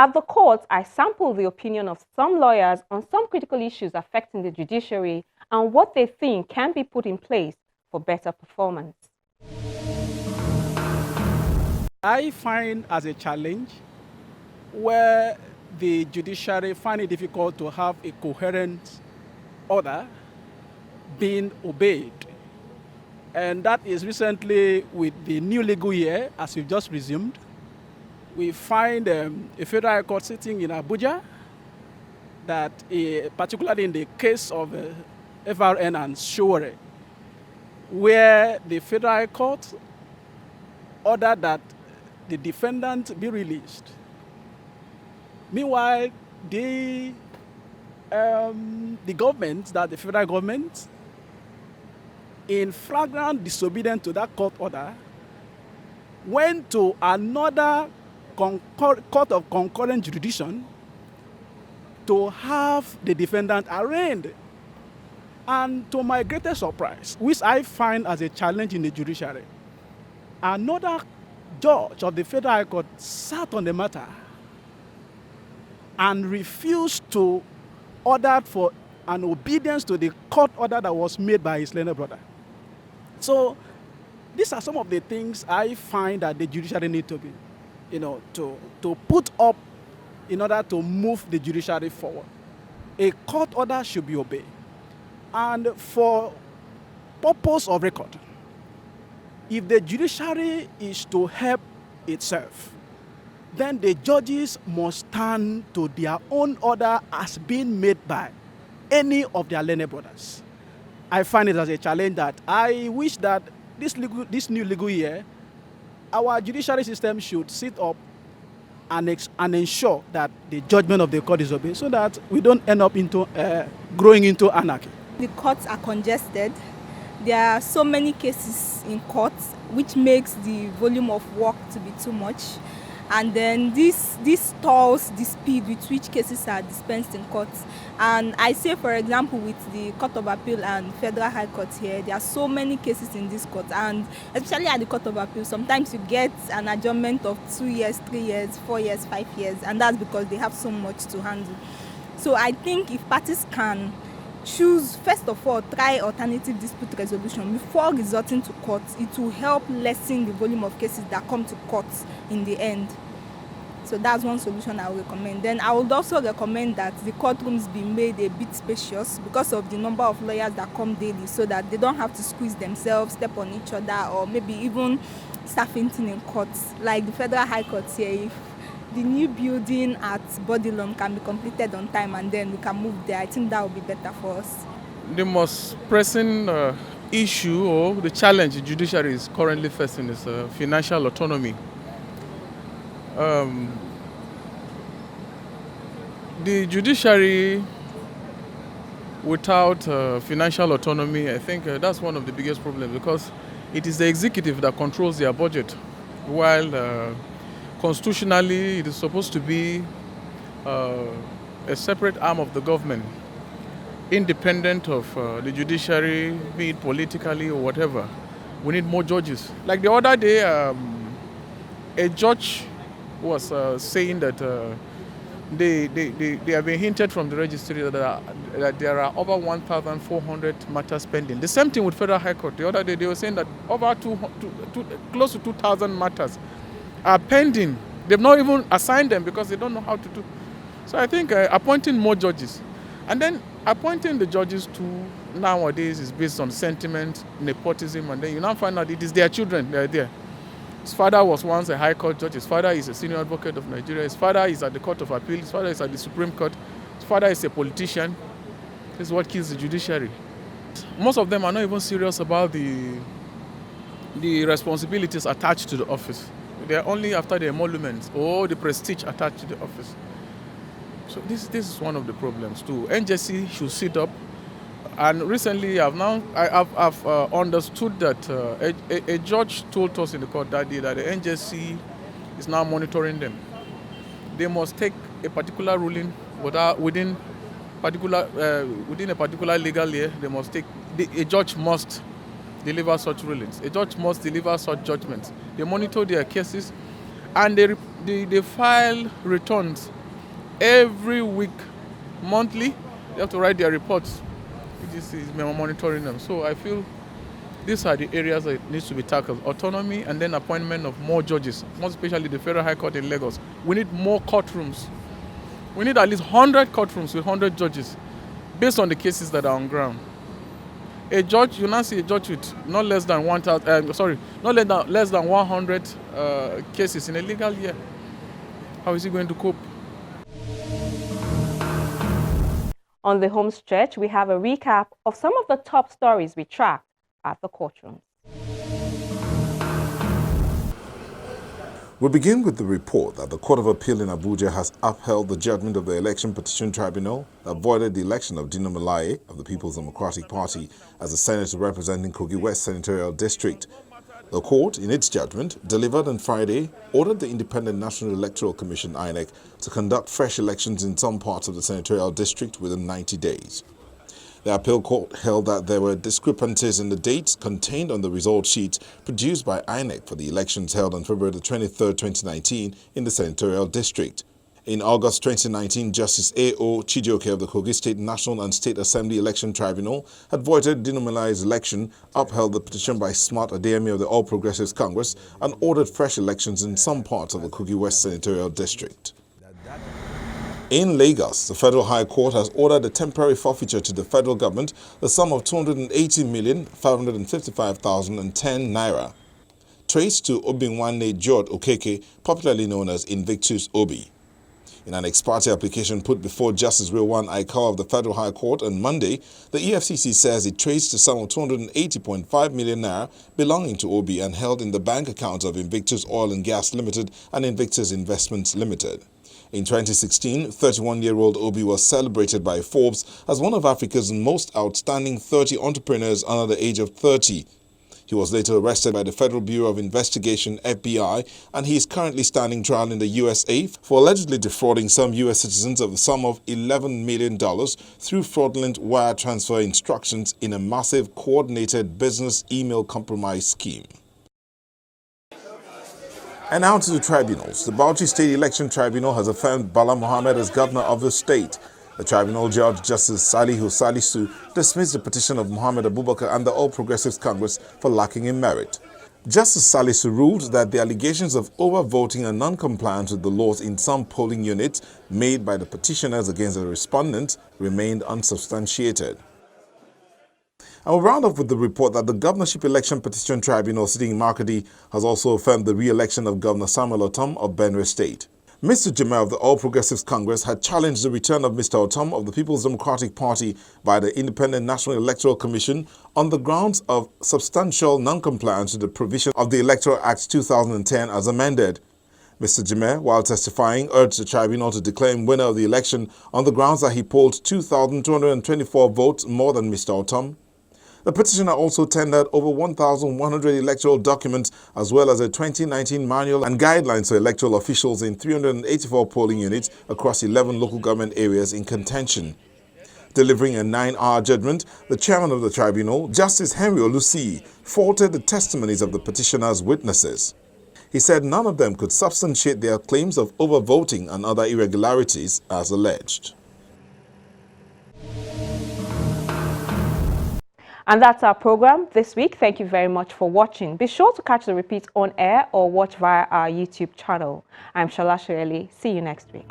At the court, I sampled the opinion of some lawyers on some critical issues affecting the judiciary and what they think can be put in place for better performance. I find as a challenge where the judiciary find it difficult to have a coherent order being obeyed. And that is recently with the new legal year, as we've just resumed, we find a federal high court sitting in Abuja that, particularly in the case of FRN and Shore, where the federal high court ordered that the defendant be released. Meanwhile, the government, that the federal government, in flagrant disobedience to that court order, went to another court of concurrent jurisdiction to have the defendant arraigned. And to my greatest surprise, which I find as a challenge in the judiciary, another judge of the Federal High Court sat on the matter and refused to order for an obedience to the court order that was made by his learned brother. So these are some of the things I find that the judiciary need to be, to put up in order to move the judiciary forward. A court order should be obeyed. And for purpose of record, if the judiciary is to help itself, then the judges must stand to their own order as being made by any of their learned brothers. I find it as a challenge that I wish that this new legal year, our judiciary system should sit up and ensure that the judgment of the court is obeyed so that we don't end up into growing into anarchy. The courts are congested. There are so many cases in courts, which makes the volume of work to be too much. And then this stalls the speed with which cases are dispensed in courts. And I say, for example, with the Court of Appeal and Federal High Court here, there are so many cases in this court. And especially at the Court of Appeal, sometimes you get an adjournment of 2 years, 3 years, 4 years, 5 years. And that's because they have so much to handle. So I think if parties can choose, first of all, try alternative dispute resolution before resorting to court, it will help lessen the volume of cases that come to court in the end. So that's one solution I would recommend. Then I would also recommend that the courtrooms be made a bit spacious because of the number of lawyers that come daily, so that they don't have to squeeze themselves, step on each other, or maybe even start fainting in courts. Like the Federal High Court here, if the new building at Bodilon can be completed on time and then we can move there, I think that would be better for us. The most pressing issue or the challenge the judiciary is currently facing is financial autonomy. The judiciary without financial autonomy, I think that's one of the biggest problems, because it is the executive that controls their budget, while constitutionally it is supposed to be a separate arm of the government, independent of the judiciary, be it politically or whatever. We need more judges. Like the other day, a judge was saying that they have been hinted from the registry that there are over 1,400 matters pending. The same thing with Federal High Court. The other day they were saying that over close to 2,000 matters are pending. They've not even assigned them because they don't know how to do. So I think appointing more judges, and then appointing the judges to nowadays is based on sentiment, nepotism, and then you now find out it is their children that are there. His father was once a high court judge. His father is a senior advocate of Nigeria. His father is at the Court of Appeal. His father is at the Supreme Court. His father is a politician. This is what kills the judiciary. Most of them are not even serious about the responsibilities attached to the office. They are only after the emoluments or the prestige attached to the office. So this is one of the problems too. NJC should sit up. And recently, I've understood that a judge told us in the court that day that the NJC is now monitoring them. They must take a particular ruling within a particular legal year. They must take a judge must deliver such rulings. A judge must deliver such judgments. They monitor their cases, and they file returns every week, monthly. They have to write their reports. This is monitoring them. So I feel these are the areas that needs to be tackled. Autonomy and then appointment of more judges, more especially the Federal High Court in Lagos. We need more courtrooms. We need at least 100 courtrooms with 100 judges based on the cases that are on ground. A judge, you now see a judge with not less than 100 cases in a legal year. How is he going to cope? On the home stretch, we have a recap of some of the top stories we tracked at the courtroom. We begin with the report that the Court of Appeal in Abuja has upheld the judgment of the Election Petition Tribunal that voided the election of Dino Melaye of the People's Democratic Party as a senator representing Kogi West Senatorial District. The court, in its judgment, delivered on Friday, ordered the Independent National Electoral Commission (INEC) to conduct fresh elections in some parts of the senatorial district within 90 days. The appeal court held that there were discrepancies in the dates contained on the result sheets produced by INEC for the elections held on February 23, 2019 in the senatorial district. In August 2019, Justice A.O. Chijioke of the Kogi State National and State Assembly Election Tribunal had voided Dino Melaye's election, upheld the petition by Smart Adeyemi of the All Progressives Congress, and ordered fresh elections in some parts of the Kogi West Senatorial District. In Lagos, the Federal High Court has ordered a temporary forfeiture to the federal government, the sum of 280,555,010 naira, traced to Obinwanne George Okeke, popularly known as Invictus Obi. In an ex parte application put before Justice Rilwan Aikawa of the Federal High Court on Monday, the EFCC says it traced the sum of 280.5 million naira belonging to Obi and held in the bank accounts of Invictus Oil and Gas Limited and Invictus Investments Limited. In 2016, 31-year-old Obi was celebrated by Forbes as one of Africa's most outstanding 30 entrepreneurs under the age of 30. He was later arrested by the Federal Bureau of Investigation, FBI, and he is currently standing trial in the USA for allegedly defrauding some U.S. citizens of the sum of $11 million through fraudulent wire transfer instructions in a massive coordinated business email compromise scheme. And now to the tribunals. The Bauchi State Election Tribunal has affirmed Bala Mohammed as governor of the state. The tribunal judge, Justice Salihu Salisu, dismissed the petition of Mohammed Abubakar and the All Progressives Congress for lacking in merit. Justice Salisu ruled that the allegations of overvoting and non-compliance with the laws in some polling units made by the petitioners against the respondents remained unsubstantiated. And we'll round off with the report that the Governorship Election Petition Tribunal sitting in Makadi has also affirmed the re-election of Governor Samuel Otom of Benue State. Mr. Jemel of the All Progressives Congress had challenged the return of Mr. Otom of the People's Democratic Party by the Independent National Electoral Commission on the grounds of substantial non-compliance with the provision of the Electoral Act 2010 as amended. Mr. Jemel, while testifying, urged the tribunal to declare him winner of the election on the grounds that he polled 2,224 votes more than Mr. Otom. The petitioner also tendered over 1,100 electoral documents as well as a 2019 manual and guidelines for electoral officials in 384 polling units across 11 local government areas in contention. Delivering a 9-hour judgment, the chairman of the tribunal, Justice Henry Olusi, faulted the testimonies of the petitioner's witnesses. He said none of them could substantiate their claims of overvoting and other irregularities as alleged. And that's our program this week. Thank you very much for watching. Be sure to catch the repeat on air or watch via our YouTube channel. I'm Shola Shoyeli. See you next week.